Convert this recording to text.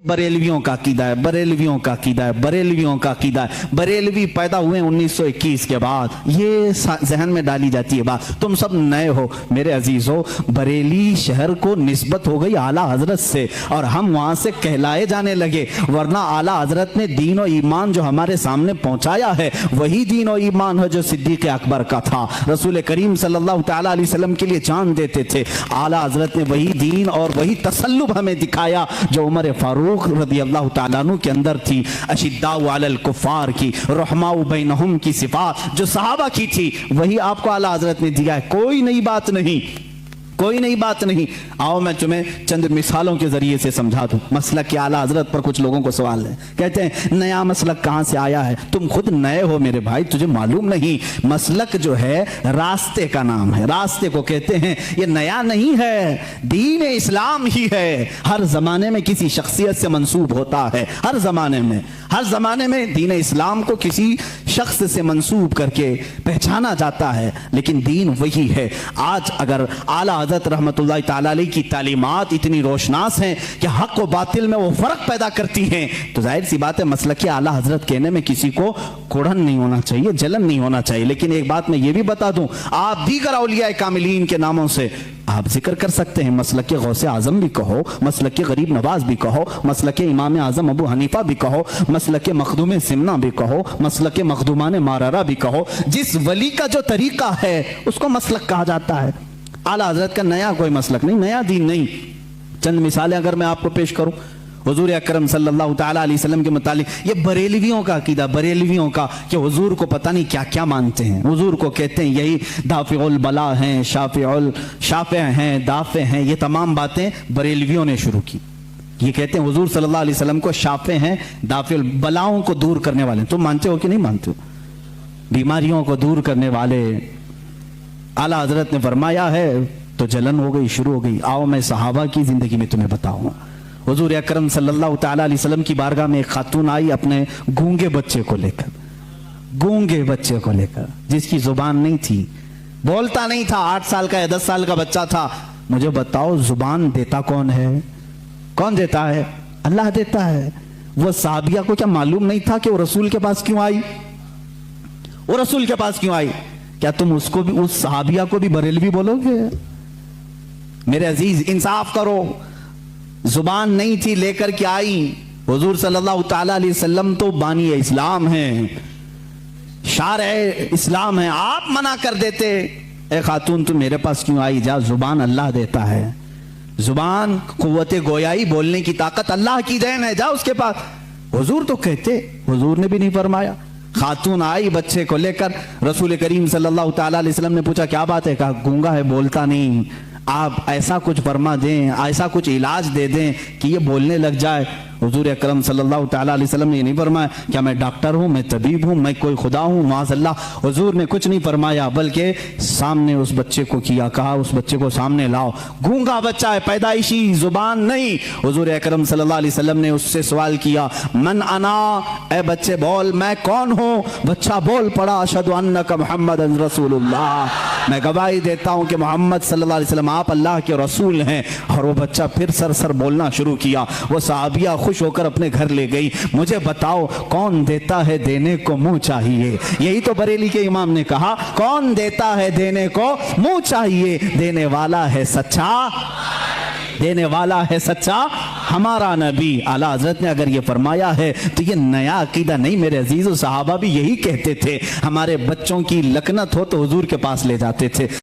बरेलवियों का अकीदा है, बरेलवियों का अकीदा है, बरेलवियों का अकीदा है। बरेलवी पैदा हुए 1921 के बाद। ये जहन में डाली जाती है बात। तुम सब नए हो मेरे अजीज हो। बरेली शहर को निस्बत हो गई आला हजरत से और हम वहां से कहलाए जाने लगे, वरना आला हजरत ने दीन और ईमान जो हमारे सामने पहुंचाया है वही दीन और ईमान है जो सिद्दीक अकबर का था। रसूल करीम सल्लल्लाहु तआला अलैहि वसल्लम के लिए जान देते थे। आला हजरत ने वही दीन और वही तसल्लुब हमें दिखाया जो उमर फारूक रज़ी अल्लाह तआला अन्हु के अंदर थी। अशिद्दाउ अलल कुफ़ार की, रहमाउ बैनहुम की सिफात जो सहाबा की थी वही आपको आला हजरत ने दिया है। कोई नई बात नहीं, कोई नई बात नहीं। आओ मैं तुम्हें चंद मिसालों के जरिए से समझा दूं। मसलक के आला हजरत पर कुछ लोगों को सवाल है, कहते हैं नया मसलक कहां से आया है? तुम खुद नए हो मेरे भाई, तुझे मालूम नहीं। मसलक जो है रास्ते का नाम है, रास्ते को कहते हैं। ये नया नहीं है, दीन इस्लाम ही है। हर जमाने में किसी शख्सियत से मंसूब होता है, हर जमाने में, हर जमाने में दीन इस्लाम को किसी शख्स से मंसूब करके पहचाना जाता है, लेकिन दीन वही है। आज अगर आला हज़रत रहमतुल्लाह तआला अलैह की तालीमात इतनी रोशनास हैं कि हक व बातिल में वो फर्क पैदा करती हैं, तो जाहिर सी बात है मसलक आला हज़रत कहने में किसी को कुड़न नहीं होना चाहिए, जलन नहीं होना चाहिए। लेकिन एक बात मैं ये भी बता दूं, आप दीगर औलिया कामिलीन के नामों से आप जिक्र कर सकते हैं। मसलक के गौसे आजम भी कहो, मसलक के गरीब नवाज भी कहो, मसलक के इमाम आजम अबू हनीफा भी कहो, मसलक के मखदूम सिमना भी कहो, मसलक के मखदूमान मारारा भी कहो। जिस वली का जो तरीका है उसको मसलक कहा जाता है। आला हजरत का नया कोई मसलक नहीं, नया दीन नहीं। चंद मिसालें अगर मैं आपको पेश करूं हुजूर अकरम सल्लल्लाहु तआला अलैहि वसल्लम के मुतालिक, ये बरेलवियों का अकीदा, बरेलवियों का कि हुजूर को पता नहीं क्या क्या मानते हैं। हुजूर को कहते हैं यही दाफिउल बला हैं, शाफे हैं, दाफे हैं। ये तमाम बातें बरेलवियों ने शुरू की। ये कहते हैं हुजूर सल्लल्लाहु अलैहि वसल्लम को शाफे हैं, दाफिउल बलाओं को दूर करने वाले। तुम मानते हो कि नहीं मानते हो? बीमारियों को दूर करने वाले आला हजरत ने फरमाया है, तो जलन हो गई, शुरू हो गई। आओ मैं सहाबा की जिंदगी में तुम्हें बताऊं। हुजूर अकरम सल्लल्लाहु तआला अलैहि वसल्लम की बारगाह में एक खातून आई अपने गूंगे बच्चे को लेकर, गूंगे बच्चे को लेकर, जिसकी जुबान नहीं थी, बोलता नहीं था, 8 साल का या 10 साल का बच्चा था। मुझे बताओ जुबान देता कौन है? कौन देता है? अल्लाह देता है। वो साहबिया को क्या मालूम नहीं था कि वो रसूल के पास क्यों आई? वो रसूल के पास क्यों आई? क्या तुम उसको भी, उस साहबिया को भी बरेलवी बोलोगे? मेरे अजीज इंसाफ करो। जुबान नहीं थी, लेकर के आई। हुजूर सल्लल्लाहु तआला अलैहि वसल्लम तो बानी इस्लाम हैं, शारे इस्लाम हैं। आप मना कर देते, ए खातून तुम मेरे पास क्यों आई? जा, जुबान अल्लाह देता है। जुबान कुव्वत गोयाई, बोलने की ताकत अल्लाह की देन है, जा उसके पास। हुजूर तो कहते, हुजूर ने भी नहीं फरमाया। खातून आई बच्चे को लेकर, रसूल करीम सल्लल्लाहु तआला अलैहि वसल्लम ने पूछा क्या बात है? कहा गूंगा है, बोलता नहीं। आप ऐसा कुछ फरमा दें, ऐसा कुछ इलाज दे दें कि ये बोलने लग जाए। हुजूर अकरम सल्लल्लाहु तआला अलैहि वसल्लम ने ये नहीं फरमाया क्या मैं डॉक्टर हूँ, मैं तबीब हूँ, मैं कोई खुदा हूँ, माज़अल्लाह। हुजूर ने कुछ नहीं फरमाया, बल्कि सामने उस बच्चे को किया, कहा उस बच्चे को सामने लाओ। गूंगा बच्चा है, पैदाइशी, जुबान नहीं। हुजूर अकरम सल्लल्लाहु अलैहि वसल्लम ने उससे सवाल किया, मन अना, ए बच्चे बोल मैं कौन हूँ? बच्चा बोल पड़ा, अशहदु अन्नका मुहम्मदन रसूलुल्लाह, मैं गवाही देता हूँ कि मोहम्मद सल्लल्लाहु अलैहि वसल्लम आप अल्लाह के रसूल हैं। और वो बच्चा फिर सर बोलना शुरू किया। वो साहबिया खुश होकर अपने घर ले गई। मुझे बताओ कौन देता है देने को मुंह चाहिए? यही तो बरेली के इमाम ने कहा, कौन देता है देने को मुंह चाहिए? देने वाला है सच्चा, देने वाला है सच्चा हमारा नबी। आला हजरत ने अगर ये फरमाया है तो ये नया अकीदा नहीं मेरे अजीज। सहाबा भी यही कहते थे, हमारे बच्चों की लकनत हो तो हुजूर के पास ले जाते थे।